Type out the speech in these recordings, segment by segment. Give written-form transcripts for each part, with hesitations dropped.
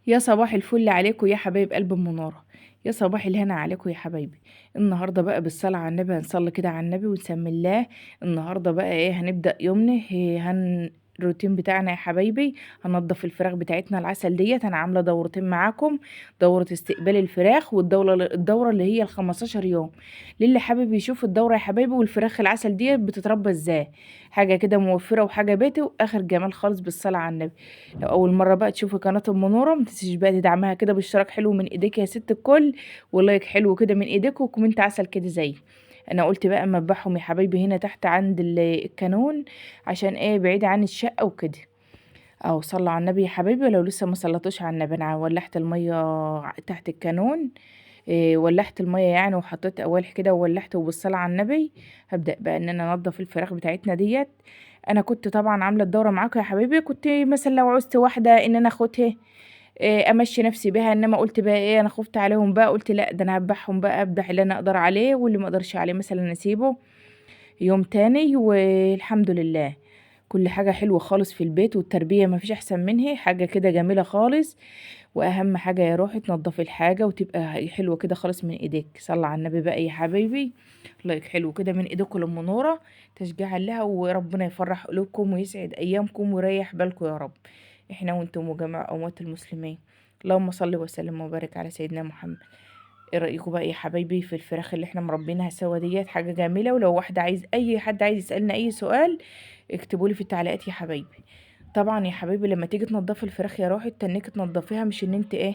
يا صباح الفل عليكم يا حبايب قلب المنارة. يا صباح الهنا عليكم يا حبايبي. النهارده بقى بالصلاة على النبي هنصلي كده على النبي ونسمي الله. النهارده بقى ايه هنبدأ يومنا الروتين بتاعنا يا حبايبي. هننضف الفراخ بتاعتنا العسل ديت. انا عامله دورتين معاكم، دورة استقبال الفراخ والدورة اللي هي ال15 يوم. للي حابب يشوف الدورة يا حبايبي والفراخ العسل ديت بتتربى ازاي، حاجة كده موفرة وحاجة بيتي واخر جمال خالص بالصلاة على النبي. لو اول مره بقى تشوفي قناه المنوره ما تنسيش بقى تدعمها كده باشتراك حلو من ايديك يا ست الكل، ولايك حلو كده من ايديك وكومنت عسل كده زي انا قلت بقى مذبحهم يا حبايبي هنا تحت عند الكانون، عشان ايه بعيد عن الشقه وكده. او صلوا على النبي يا حبايبي، ولو لسه ما صلتوش على النبي انا ولحت الميه تحت الكانون. إيه ولحت الميه يعني وحطيت قوالح كده وولحت وبالصلاه على النبي. هبدا بقى ان انا انضف الفراخ بتاعتنا ديت. انا كنت طبعا عامله الدوره معاكم يا حبايبي، كنت مثلا لو عوزت واحده ان انا اخدها امشي نفسي بيها، انما قلت بقى ايه انا خفت عليهم بقى، قلت لا ده انا هذبحهم بقى، اذبح اللي انا اقدر عليه واللي ما اقدرش عليه مثلا اسيبه يوم تاني. والحمد لله كل حاجة حلوة خالص في البيت، والتربية ما فيش احسن منها، حاجة كده جميلة خالص. واهم حاجة يا روحي تنضفي الحاجة وتبقى حلوة كده خالص من ايديك. صلى على النبي بقى يا حبايبي، لايك حلو كده من ايديكم للمنورة، تشجيعا لها، وربنا يفرح قلوبكم ويسعد ايامكم ويريح بالكم يا رب، احنا وانتم وجميع اموات المسلمين. اللهم صل وسلم وبارك على سيدنا محمد. ايه رايكم بقى يا حبايبي في الفراخ اللي احنا مربينها سوا ديت؟ حاجه جميله. ولو اي حد عايز يسالنا اي سؤال اكتبوا لي في التعليقات يا حبايبي. طبعا يا حبايبي لما تيجي تنضفي الفراخ يا روحي تنك تنضفيها، مش ان انت ايه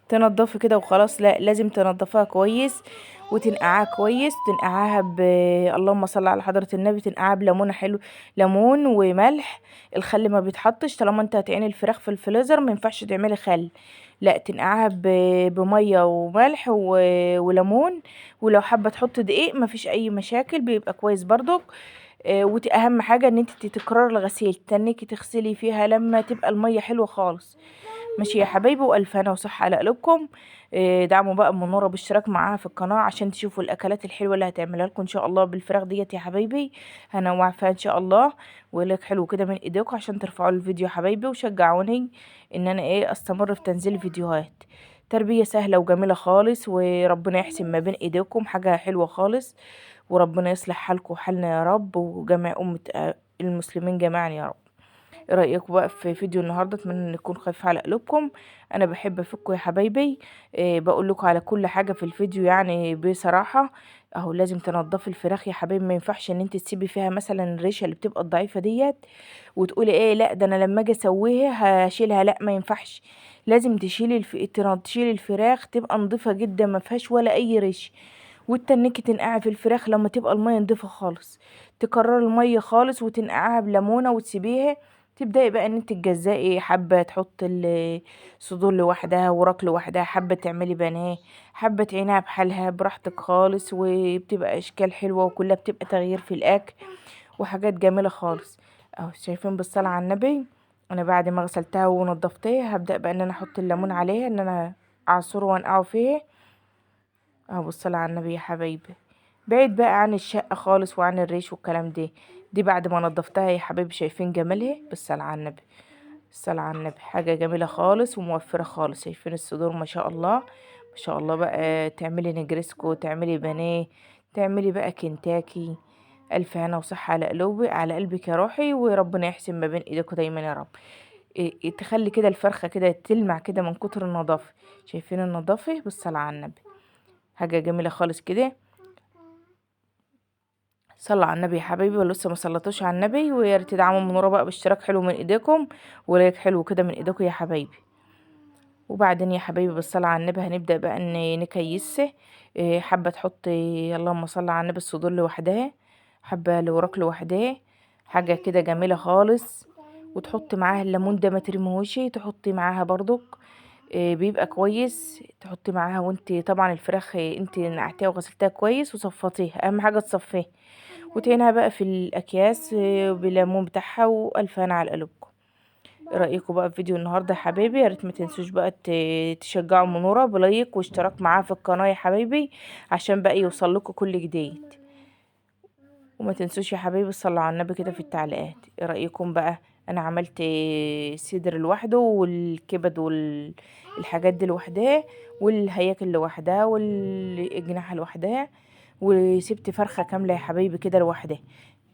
تنضفي كده وخلاص، لا لازم تنضفيها كويس وتنقعها كويس. تنقعها اللهم صل على حضرة النبي، تنقعها بليمونه حلو، ليمون وملح. الخل ما بيتحطش طالما انت هتعيني الفراخ في الفريزر، ما ينفعش تعملي خل، لا تنقعها بميه وملح وليمون. ولو حابه تحط دقيق ما فيش اي مشاكل، بيبقى كويس برضك. واهم حاجه ان انت تكرر الغسيل، تنكي تغسلي فيها لما تبقى الميه حلوه خالص. ماشي يا حبايبي، والف هنا وصحة على قلوبكم. دعموا بقى منورة باشتراك معاها في القناة عشان تشوفوا الاكلات الحلوة اللي هتعملها لكم ان شاء الله بالفراخ ديت يا حبايبي. هنوع فيها ان شاء الله، ولك حلو كده من ايديكم عشان ترفعوا الفيديو يا حبايبي وشجعوني ان انا ايه استمر في تنزيل فيديوهات. تربية سهلة وجميلة خالص، وربنا يحسن ما بين ايديكم، حاجة حلوة خالص. وربنا يصلح حالكم وحالنا يا رب، وجميع أمة المسلمين جميعا يا رب. ايه رايكم بقى في فيديو النهارده؟ اتمنى ان يكون خفيف على قلوبكم. انا بحب افكم يا حبايبي. إيه بقول لكم على كل حاجه في الفيديو يعني بصراحه. اهو لازم تنضفي الفراخ يا حبايبي، ما ينفعش ان انت تسيبي فيها مثلا الريشه اللي بتبقى الضعيفه ديت وتقولي ايه لا ده انا لما اجي اسويها هشيلها، لا ما ينفعش. لازم تشيلي الفراخ تبقى نضيفه جدا ما فيهاش ولا اي ريش، وتنكي تنقعي في الفراخ لما تبقى الميه نضيفه خالص. تكرري الميه خالص وتنقعها بليمونه وتسيبيها. تبدأي بقى ان انت تجزئي، حابة تحط الصدور لوحدها وراك لوحدها، حابة تعملي بانيه، حابة تعينها بحالها براحتك خالص، وبتبقى اشكال حلوة وكلها بتبقى تغيير في الاكل وحاجات جميلة خالص. اهو شايفين بالصلاة على النبي. انا بعد ما غسلتها ونضفتها هبدأ بقى ان انا احط الليمون عليها، ان انا اعصره وانقعه فيه. اهو بالصلاة على النبي يا حبايبي، بعيد بقى عن الشقة خالص وعن الريش والكلام ده. دي بعد ما نضفتها يا حبايبي، شايفين جمالها بالصلاة على النبي. الصلاة على النبي حاجة جميلة خالص وموفرة خالص. شايفين الصدور ما شاء الله، ما شاء الله بقى. تعملي نجرسكو، تعملي بانيه، تعملي بقى كنتاكي. ألف هنا وصحة على قلوبي على قلبك يا روحي، وربنا يحسن ما بين ايديكوا دايما يا رب. تخلي كده الفرخة كده تلمع كده من كتر النظافة. شايفين النظافة بالصلاة على النبي، حاجة جميلة خالص كده. صلوا على النبي يا حبايبي، ولسه ما صلتوش على النبي، ويا ريت تدعموا من ورا بقى باشتراك حلو من ايديكم ولايك حلو كده من ايديكم يا حبايبي. وبعدين يا حبايبي بالصلاة على النبي هنبدأ بقى ان نكيسه. حابة تحطي اللهم صل على النبي الصدور لوحدها، حابة الوراك لوحدها، حاجة كده جميلة خالص. وتحطي معاها الليمون ده ما ترميهوش، تحطي معاها برضك بيبقى كويس. تحطي معاها وانت طبعا الفراخ انت نقعتيها وغسلتها كويس وصفطيها، اهم حاجة تصفيها. وتعينها بقى في الاكياس بالليمون بتاعها، والف هنا على قلوبكم. ايه رايكم بقى في فيديو النهارده يا حبايبي؟ يا ريت ما تنسوش بقى تشجعوا منورة بلايك واشتراك معاها في القناه يا حبايبي، عشان بقى يوصل لكم كل جديد. وما تنسوش يا حبايبي صلوا على النبي كده في التعليقات. ايه رايكم بقى؟ انا عملت صدر لوحده والكبد والحاجات دي لوحدها والهياكل لوحدها والجناح لوحدها، وسبت فرخة كاملة يا حبايبي كده لوحدها.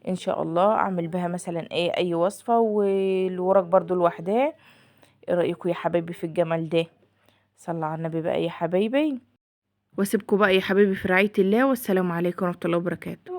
ان شاء الله اعمل بها مثلا اي وصفة، والورق برضو لوحدها. ايه رأيكم يا حبايبي في الجمال ده؟ صلى على النبي بقى يا حبايبي، واسيبكم بقى يا حبايبي في رعاية الله، والسلام عليكم ورحمة الله وبركاته.